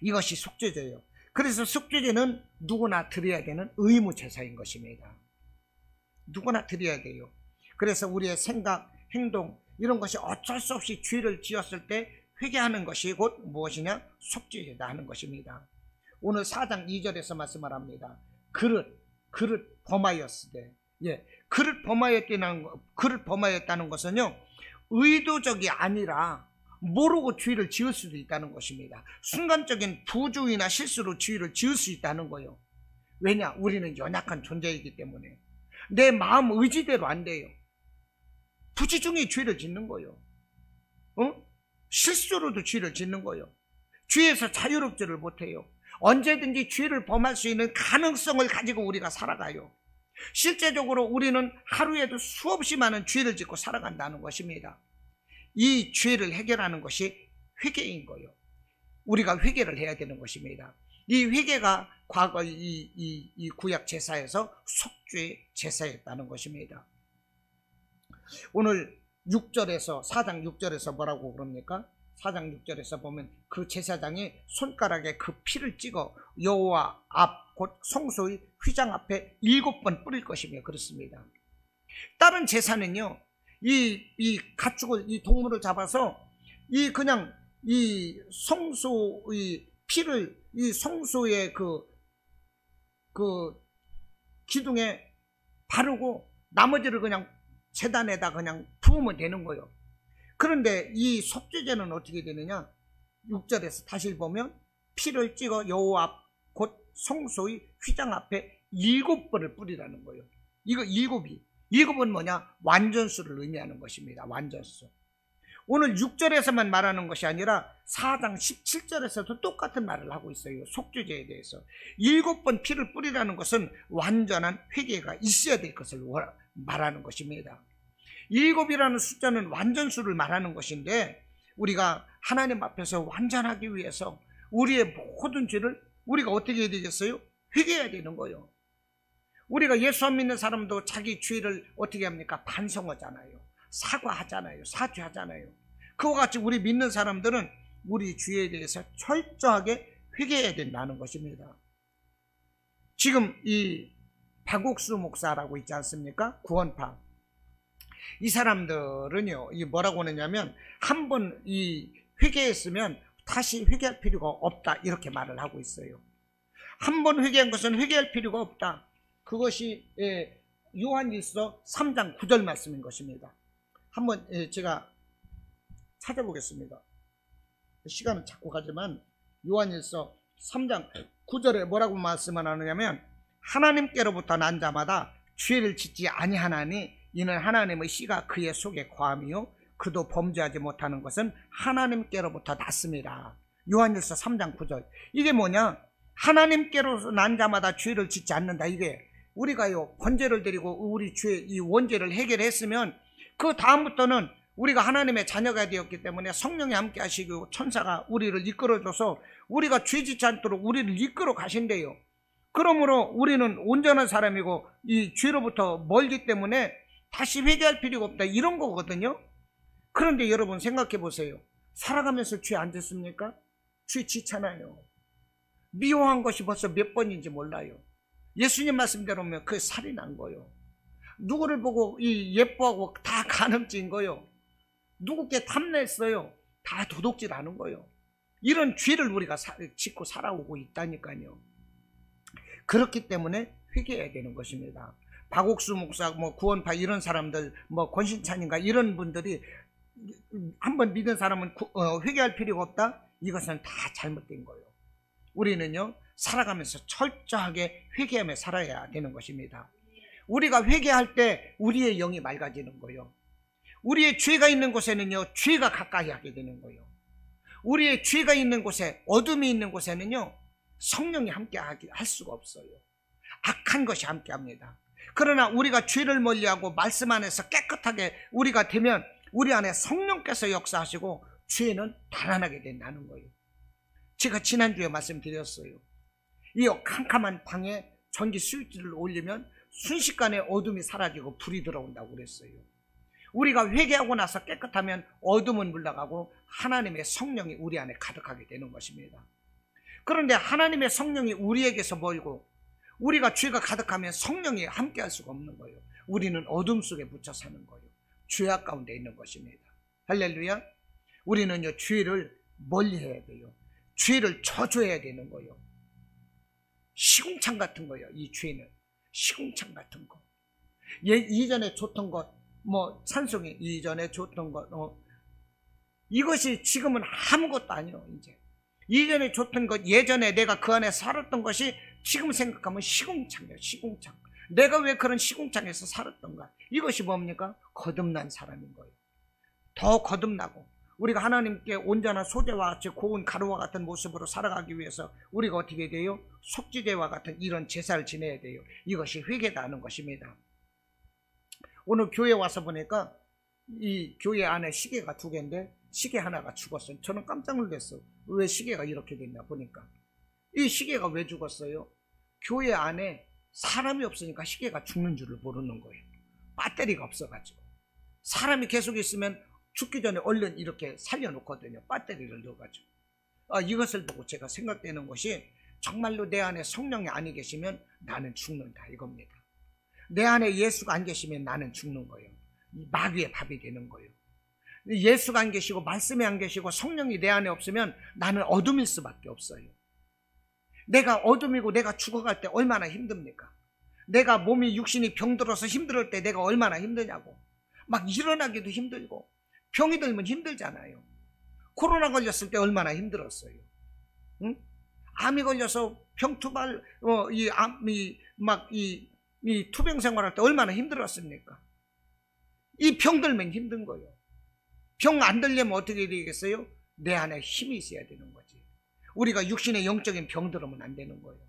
이것이 속죄제예요. 그래서 속죄제는 누구나 드려야 되는 의무 제사인 것입니다. 누구나 드려야 돼요. 그래서 우리의 생각, 행동, 이런 것이 어쩔 수 없이 죄를 지었을 때 회개하는 것이 곧 무엇이냐? 속죄제다 하는 것입니다. 오늘 4장 2절에서 말씀을 합니다. 그릇 범하였으되, 그릇 범하였다는 것은요, 의도적이 아니라 모르고 죄를 지을 수도 있다는 것입니다. 순간적인 부주의나 실수로 죄를 지을 수 있다는 거예요. 왜냐? 우리는 연약한 존재이기 때문에 내 마음 의지대로 안 돼요. 부지중에 죄를 짓는 거예요. 실수로도 죄를 짓는 거예요. 죄에서 자유롭지를 못해요. 언제든지 죄를 범할 수 있는 가능성을 가지고 우리가 살아가요. 실제적으로 우리는 하루에도 수없이 많은 죄를 짓고 살아간다는 것입니다. 이 죄를 해결하는 것이 회개인 거예요. 우리가 회개를 해야 되는 것입니다. 이 회개가 과거 이 구약 제사에서 속죄 제사였다는 것입니다. 오늘 6절에서 4장 6절에서 뭐라고 그럽니까? 4장 6절에서 보면 그 제사장이 손가락에 그 피를 찍어 여호와 앞 곧 성소의 휘장 앞에 7번 뿌릴 것이며 그렇습니다. 다른 제사는요, 이 가축을, 이 동물을 잡아서 그냥 이 성소의 피를 이 성소의 그 기둥에 바르고 나머지를 그냥 제단에다 그냥 부으면 되는 거예요. 그런데 이 속죄제는 어떻게 되느냐? 6절에서 다시 보면 피를 찍어 여호와 앞 곧 성소의 휘장 앞에 7번을 뿌리라는 거예요. 이거 7은 뭐냐? 완전수를 의미하는 것입니다. 완전수. 오늘 6절에서만 말하는 것이 아니라 4장 17절에서도 똑같은 말을 하고 있어요. 속죄제에 대해서 7번 피를 뿌리라는 것은 완전한 회개가 있어야 될 것을 말하는 것입니다. 7이라는 숫자는 완전수를 말하는 것인데, 우리가 하나님 앞에서 완전하기 위해서 우리의 모든 죄를 우리가 어떻게 해야 되겠어요? 회개해야 되는 거예요. 우리가 예수 안 믿는 사람도 자기 죄를 어떻게 합니까? 반성하잖아요. 사과하잖아요. 사죄하잖아요. 그와 같이 우리 믿는 사람들은 우리 죄에 대해서 철저하게 회개해야 된다는 것입니다. 지금 이 박옥수 목사라고 있지 않습니까? 구원파. 이 사람들은요, 이 뭐라고 하느냐면, 한 번 이 회개했으면 다시 회개할 필요가 없다, 이렇게 말을 하고 있어요. 한 번 회개한 것은 회개할 필요가 없다. 그것이 요한일서 3장 9절 말씀인 것입니다. 한번 제가 찾아보겠습니다. 시간은 자꾸 가지만 요한일서 3장 9절에 뭐라고 말씀을 하느냐면, 하나님께로부터 난 자마다 죄를 짓지 아니하나니 이는 하나님의 씨가 그의 속에 거함이요 그도 범죄하지 못하는 것은 하나님께로부터 났습니다. 요한일서 3장 9절. 이게 뭐냐? 하나님께로서 난 자마다 죄를 짓지 않는다. 이게 우리가요 번제를 드리고 우리 죄 이 원죄를 해결했으면 그 다음부터는 우리가 하나님의 자녀가 되었기 때문에 성령이 함께 하시고 천사가 우리를 이끌어줘서 우리가 죄 짓지 않도록 우리를 이끌어 가신대요. 그러므로 우리는 온전한 사람이고 이 죄로부터 멀기 때문에 다시 회개할 필요가 없다, 이런 거거든요. 그런데 여러분 생각해 보세요. 살아가면서 죄 안 짓습니까? 죄 짓잖아요. 미워한 것이 벌써 몇 번인지 몰라요. 예수님 말씀대로면 그 살이 난 거요. 누구를 보고 이 예뻐하고 다 간음죄인 거요. 누구께 탐냈어요. 다 도둑질 하는 거요. 이런 죄를 우리가 짓고 살아오고 있다니까요. 그렇기 때문에 회개해야 되는 것입니다. 박옥수 목사, 구원파 이런 사람들, 권신찬인가 이런 분들이 한번 믿은 사람은 회개할 필요가 없다? 이것은 다 잘못된 거예요. 우리는요 살아가면서 철저하게 회개하며 살아야 되는 것입니다. 우리가 회개할 때 우리의 영이 맑아지는 거예요. 우리의 죄가 있는 곳에는요 죄가 가까이 하게 되는 거예요. 우리의 죄가 있는 곳에, 어둠이 있는 곳에는요 성령이 함께 할 수가 없어요. 악한 것이 함께 합니다. 그러나 우리가 죄를 멀리하고 말씀 안에서 깨끗하게 우리가 되면 우리 안에 성령께서 역사하시고 죄는 달아나게 된다는 거예요. 제가 지난주에 말씀드렸어요. 이 캄캄한 방에 전기 스위치를 올리면 순식간에 어둠이 사라지고 불이 들어온다고 그랬어요. 우리가 회개하고 나서 깨끗하면 어둠은 물러가고 하나님의 성령이 우리 안에 가득하게 되는 것입니다. 그런데 하나님의 성령이 우리에게서 멀고 우리가 죄가 가득하면 성령이 함께 할 수가 없는 거예요. 우리는 어둠 속에 묻혀 사는 거예요. 죄악 가운데 있는 것입니다. 할렐루야. 우리는요 죄를 멀리해야 돼요. 죄를 저주해야 되는 거예요. 시궁창 같은 거예요. 이 죄는 시궁창 같은 거. 이전에 줬던 것, 찬송이 이전에 줬던 것, 이것이 지금은 아무것도 아니에요. 이전에 줬던 것, 예전에 내가 그 안에 살았던 것이 지금 생각하면 시궁창이에요. 시궁창. 내가 왜 그런 시궁창에서 살았던가? 이것이 뭡니까? 거듭난 사람인 거예요. 더 거듭나고 우리가 하나님께 온전한 소재와 같이 고운 가루와 같은 모습으로 살아가기 위해서 우리가 어떻게 돼요? 속죄제와 같은 이런 제사를 지내야 돼요. 이것이 회개다 하는 것입니다. 오늘 교회 와서 보니까 이 교회 안에 시계가 2개인데 시계 하나가 죽었어요. 저는 깜짝 놀랐어요. 왜 시계가 이렇게 됐나 보니까. 이 시계가 왜 죽었어요? 교회 안에 사람이 없으니까 시계가 죽는 줄을 모르는 거예요. 배터리가 없어가지고. 사람이 계속 있으면 죽기 전에 얼른 이렇게 살려놓거든요. 배터리를 넣어가지고. 이것을 보고 제가 생각되는 것이 정말로 내 안에 성령이 안 계시면 나는 죽는다 이겁니다. 내 안에 예수가 안 계시면 나는 죽는 거예요. 마귀의 밥이 되는 거예요. 예수가 안 계시고 말씀이 안 계시고 성령이 내 안에 없으면 나는 어둠일 수밖에 없어요. 내가 어둠이고 내가 죽어갈 때 얼마나 힘듭니까? 내가 몸이 육신이 병들어서 힘들 때 내가 얼마나 힘드냐고. 막 일어나기도 힘들고 병이 들면 힘들잖아요. 코로나 걸렸을 때 얼마나 힘들었어요. 응? 암이 걸려서 병투발 이 투병 생활할 때 얼마나 힘들었습니까? 이 병 들면 힘든 거예요. 병 안 들려면 어떻게 되겠어요? 내 안에 힘이 있어야 되는 거지. 우리가 육신의 영적인 병 들으면 안 되는 거예요.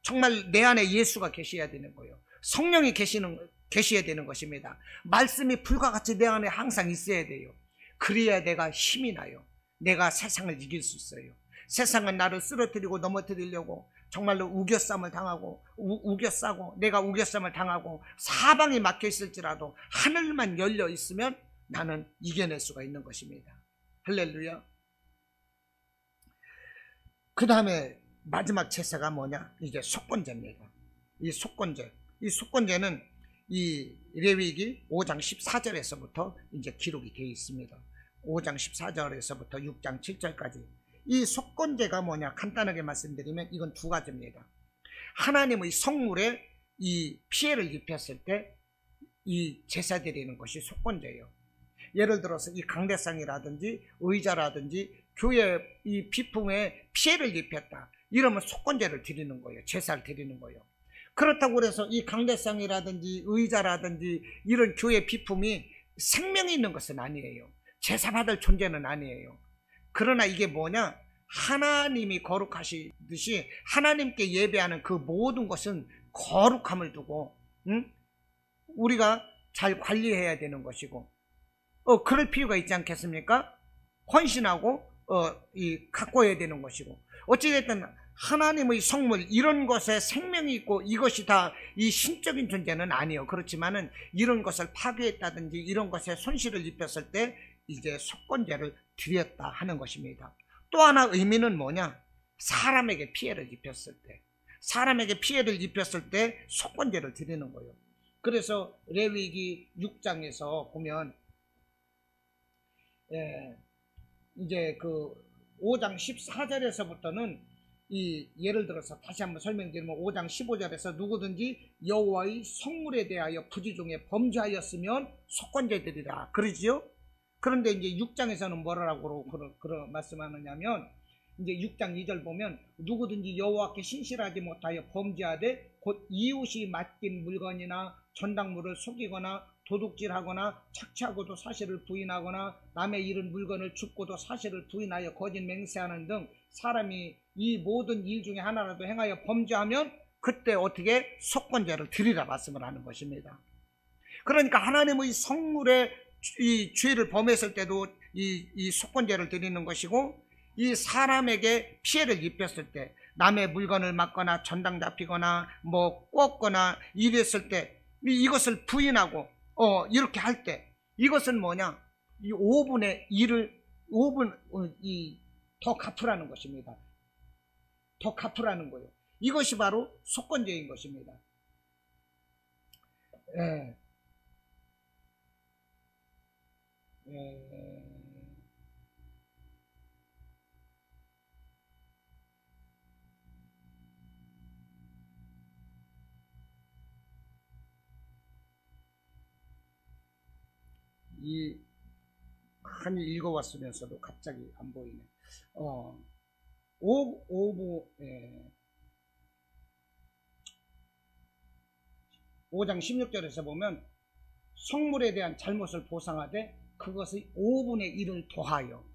정말 내 안에 예수가 계셔야 되는 거예요. 성령이 계셔야 되는 것입니다. 말씀이 불과 같이 내 안에 항상 있어야 돼요. 그래야 내가 힘이 나요. 내가 세상을 이길 수 있어요. 세상은 나를 쓰러뜨리고 넘어뜨리려고 정말로 우겨쌈을 당하고 우겨싸고 내가 우겨쌈을 당하고 사방이 막혀 있을지라도 하늘만 열려 있으면 나는 이겨낼 수가 있는 것입니다. 할렐루야. 그 다음에 마지막 제사가 뭐냐? 이제 속건제입니다. 이 속건제는 이 레위기 5장 14절에서부터 이제 기록이 되어 있습니다. 5장 14절에서부터 6장 7절까지. 이 속건제가 뭐냐? 간단하게 말씀드리면 이건 2가지입니다. 하나님의 성물에 이 피해를 입혔을 때 이 제사 드리는 것이 속건제예요. 예를 들어서 이 강대상이라든지 의자라든지 교회 이 비품에 피해를 입혔다. 이러면 속건제를 드리는 거예요. 제사를 드리는 거예요. 그렇다고 해서 이 강대상이라든지 의자라든지 이런 교회 비품이 생명이 있는 것은 아니에요. 제사 받을 존재는 아니에요. 그러나 이게 뭐냐? 하나님이 거룩하시듯이 하나님께 예배하는 그 모든 것은 거룩함을 두고 우리가 잘 관리해야 되는 것이고 그럴 필요가 있지 않겠습니까? 헌신하고 가꿔야 되는 것이고 어찌됐든 하나님의 성물 이런 것에 생명이 있고 이것이 다 이 신적인 존재는 아니에요. 그렇지만은 이런 것을 파괴했다든지 이런 것에 손실을 입혔을 때 이제 속건제를 드렸다 하는 것입니다. 또 하나 의미는 뭐냐? 사람에게 피해를 입혔을 때 속건제를 드리는 거예요. 그래서 레위기 6장에서 보면 이제 그 5장 14절에서부터는 이 예를 들어서 다시 한번 설명드리면 5장 15절에서 누구든지 여호와의 성물에 대하여 부지 중에 범죄하였으면 속건제 드리라 그러지요. 그런데 이제 6장에서는 뭐라고 그런 말씀하느냐면 이제 6장 2절 보면 누구든지 여호와께 신실하지 못하여 범죄하되 곧 이웃이 맡긴 물건이나 전당물을 속이거나 도둑질하거나 착취하고도 사실을 부인하거나 남의 잃은 물건을 줍고도 사실을 부인하여 거짓 맹세하는 등 사람이 이 모든 일 중에 하나라도 행하여 범죄하면 그때 어떻게 속건제를 드리라 말씀을 하는 것입니다. 그러니까 하나님의 성물에 이 죄를 범했을 때도 이 속건제를 드리는 것이고 이 사람에게 피해를 입혔을 때 남의 물건을 막거나 전당 잡히거나 뭐 꽂거나 이랬을 때 이것을 부인하고 이렇게 할 때 이것은 뭐냐? 이 5분의 1을 5분 더 갚으라는 것입니다. 더 갚으라는 거예요. 이것이 바로 속건제인 것입니다. 많이 읽어왔으면서도 갑자기 안 보이네. 5장 16절에서 보면 성물에 대한 잘못을 보상하되 그것의 5분의 1을 더하여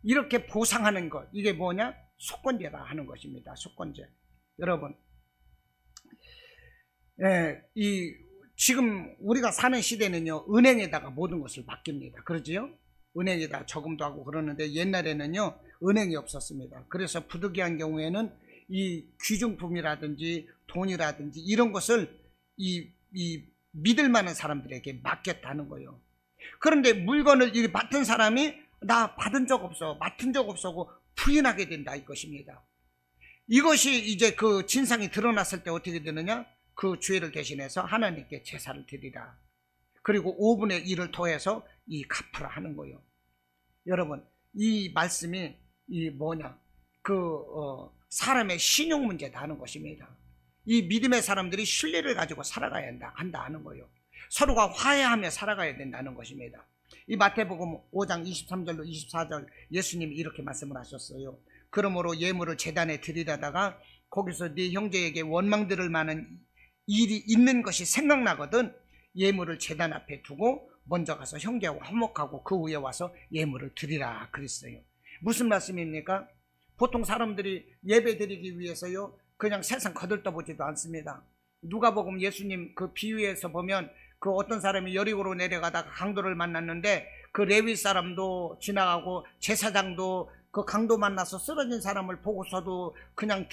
이렇게 보상하는 것 이게 뭐냐? 속건제라 하는 것입니다. 속건제. 여러분 지금 우리가 사는 시대는요 은행에다가 모든 것을 맡깁니다. 그러지요? 은행에다 저금도 하고 그러는데 옛날에는요 은행이 없었습니다. 그래서 부득이한 경우에는 이 귀중품이라든지 돈이라든지 이런 것을 이 믿을 만한 사람들에게 맡겼다는 거예요. 그런데 물건을 맡은 사람이 나 받은 적 없어 맡은 적 없어고 부인하게 된다 이것입니다. 이것이 이제 그 진상이 드러났을 때 어떻게 되느냐? 그 죄를 대신해서 하나님께 제사를 드리라. 그리고 5분의 1을 더해서 갚으라 하는 거예요. 여러분 이 말씀이 뭐냐? 사람의 신용 문제다 하는 것입니다. 이 믿음의 사람들이 신뢰를 가지고 살아가야 한다 하는 거예요. 서로가 화해하며 살아가야 된다는 것입니다. 이 마태복음 5장 23절로 24절 예수님이 이렇게 말씀을 하셨어요. 그러므로 예물을 제단에 드리다가 거기서 네 형제에게 원망 들을 만한 일이 있는 것이 생각나거든 예물을 제단 앞에 두고 먼저 가서 형제하고 화목하고 그 후에 와서 예물을 드리라 그랬어요. 무슨 말씀입니까? 보통 사람들이 예배 드리기 위해서요 그냥 세상 거들떠보지도 않습니다. 누가복음 예수님 그 비유에서 보면 그 어떤 사람이 여리고로 내려가다가 강도를 만났는데 그 레위 사람도 지나가고 제사장도 그 강도 만나서 쓰러진 사람을 보고서도 그냥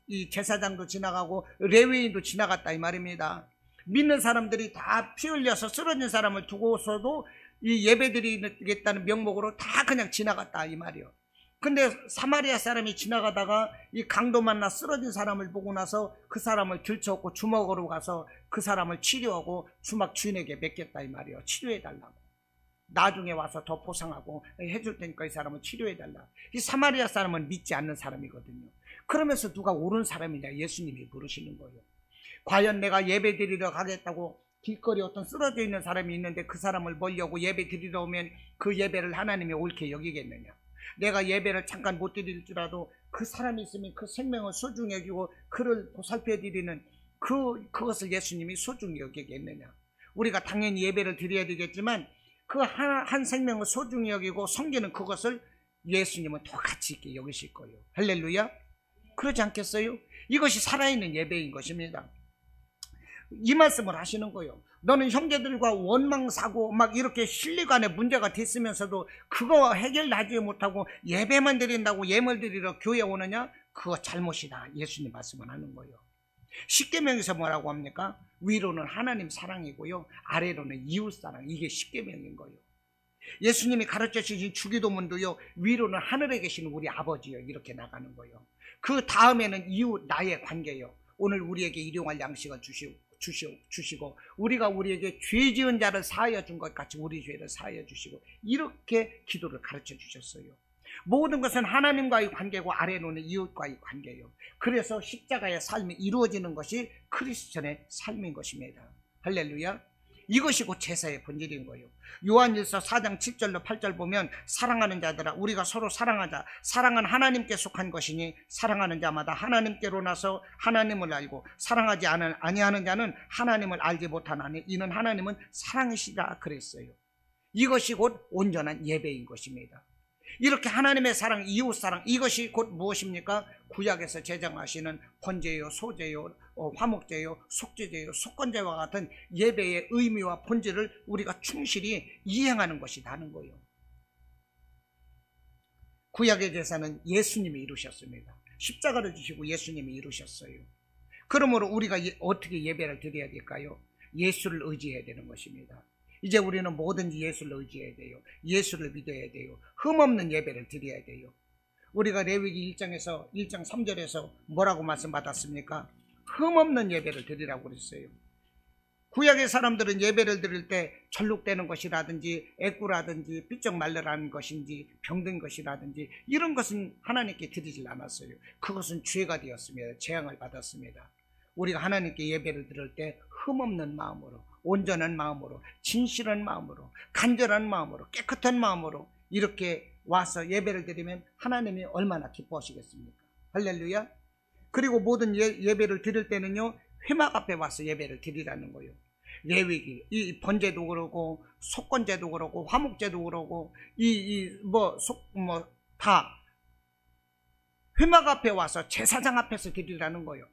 이 제사장도 지나가고 레위인도 지나갔다 이 말입니다. 믿는 사람들이 다 피 흘려서 쓰러진 사람을 두고서도 이 예배드리겠다는 명목으로 다 그냥 지나갔다 이 말이요. 근데 사마리아 사람이 지나가다가 이 강도 만나 쓰러진 사람을 보고 나서 그 사람을 들쳐업고 주먹으로 가서 그 사람을 치료하고 주막 주인에게 맡겼다 이 말이요. 치료해달라고. 나중에 와서 더 보상하고 해줄 테니까 이 사람을 치료해달라. 이 사마리아 사람은 믿지 않는 사람이거든요. 그러면서 누가 옳은 사람이냐 예수님이 물으시는 거예요. 과연 내가 예배 드리러 가겠다고 길거리 어떤 쓰러져 있는 사람이 있는데 그 사람을 보려고 예배 드리러 오면 그 예배를 하나님이 옳게 여기겠느냐? 내가 예배를 잠깐 못 드릴지라도 그 사람이 있으면 그 생명을 소중히 여기고 그를 보살펴 드리는 그것을 예수님이 소중히 여기겠느냐? 우리가 당연히 예배를 드려야 되겠지만 그 한 생명을 소중히 여기고 섬기는 그것을 예수님은 더 가치 있게 여기실 거예요. 할렐루야. 그렇지 않겠어요? 이것이 살아있는 예배인 것입니다. 이 말씀을 하시는 거예요. 너는 형제들과 원망사고 막 이렇게 실리간에 문제가 됐으면서도 그거 해결하지 못하고 예배만 드린다고 예물 드리러 교회 오느냐? 그거 잘못이다. 예수님 말씀을 하는 거예요. 십계명에서 뭐라고 합니까? 위로는 하나님 사랑이고요, 아래로는 이웃 사랑. 이게 십계명인 거예요. 예수님이 가르쳐 주신 주기도문도요, 위로는 하늘에 계신 우리 아버지요, 이렇게 나가는 거예요. 그 다음에는 이웃 나의 관계요. 오늘 우리에게 일용할 양식을 주시고 우리가 우리에게 죄 지은 자를 사하여 준 것 같이 우리 죄를 사하여 주시고, 이렇게 기도를 가르쳐 주셨어요. 모든 것은 하나님과의 관계고 아래로는 이웃과의 관계예요. 그래서 십자가의 삶이 이루어지는 것이 크리스천의 삶인 것입니다. 할렐루야. 이것이 곧 제사의 본질인 거예요. 요한일서 4장 7절로 8절 보면 사랑하는 자들아 우리가 서로 사랑하자. 사랑은 하나님께 속한 것이니 사랑하는 자마다 하나님께로 나서 하나님을 알고 사랑하지 아니하는 자는 하나님을 알지 못하나니 이는 하나님은 사랑이시라 그랬어요. 이것이 곧 온전한 예배인 것입니다. 이렇게 하나님의 사랑, 이웃 사랑, 이것이 곧 무엇입니까? 구약에서 제정하시는 번제요, 소제요, 화목제요, 속죄제요, 속건제와 같은 예배의 의미와 본질을 우리가 충실히 이행하는 것이라는 거예요. 구약의 제사는 예수님이 이루셨습니다. 십자가를 주시고 예수님이 이루셨어요. 그러므로 우리가 어떻게 예배를 드려야 될까요? 예수를 의지해야 되는 것입니다. 이제 우리는 뭐든지 예수를 의지해야 돼요. 예수를 믿어야 돼요. 흠없는 예배를 드려야 돼요. 우리가 레위기 1장 3절에서 뭐라고 말씀받았습니까? 흠없는 예배를 드리라고 그랬어요. 구약의 사람들은 예배를 드릴 때 절룩되는 것이라든지 애꾸라든지 삐쩍 말라라는 것인지 병든 것이라든지 이런 것은 하나님께 드리질 않았어요. 그것은 죄가 되었습니다. 재앙을 받았습니다. 우리가 하나님께 예배를 드릴 때 흠없는 마음으로, 온전한 마음으로, 진실한 마음으로, 간절한 마음으로, 깨끗한 마음으로 이렇게 와서 예배를 드리면 하나님이 얼마나 기뻐하시겠습니까? 할렐루야. 그리고 모든 예배를 드릴 때는요, 회막 앞에 와서 예배를 드리라는 거예요. 레위기, 이 번제도 그러고 속건제도 그러고 화목제도 그러고 다 회막 앞에 와서 제사장 앞에서 드리라는 거예요.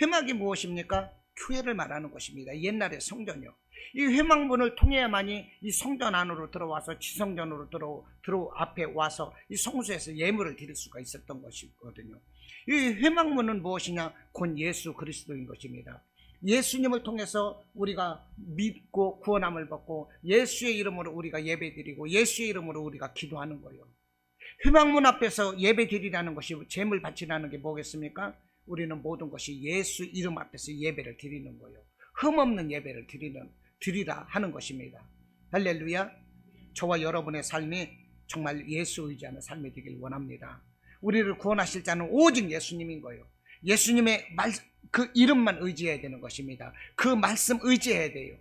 회막이 무엇입니까? 교회를 말하는 것입니다. 옛날의 성전이요. 이 회막문을 통해야만이 이 성전 안으로 들어와서 지성전으로 앞에 와서 이 성소에서 예물을 드릴 수가 있었던 것이거든요. 이 회막문은 무엇이냐? 곧 예수 그리스도인 것입니다. 예수님을 통해서 우리가 믿고 구원함을 받고 예수의 이름으로 우리가 예배드리고 예수의 이름으로 우리가 기도하는 거예요. 회막문 앞에서 예배드리라는 것이, 제물 바치라는 게 뭐겠습니까? 우리는 모든 것이 예수 이름 앞에서 예배를 드리는 거예요. 흠없는 예배를 드리라 하는 것입니다. 할렐루야. 저와 여러분의 삶이 정말 예수 의지하는 삶이 되길 원합니다. 우리를 구원하실 자는 오직 예수님인 거예요. 예수님의 그 이름만 의지해야 되는 것입니다. 그 말씀 의지해야 돼요.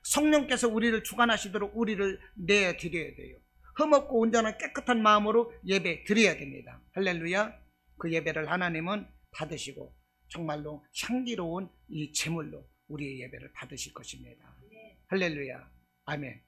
성령께서 우리를 주관하시도록 우리를 내드려야 돼요. 흠없고 온전한 깨끗한 마음으로 예배 드려야 됩니다. 할렐루야. 그 예배를 하나님은 받으시고 정말로 향기로운 이 제물로 우리의 예배를 받으실 것입니다. 할렐루야. 아멘.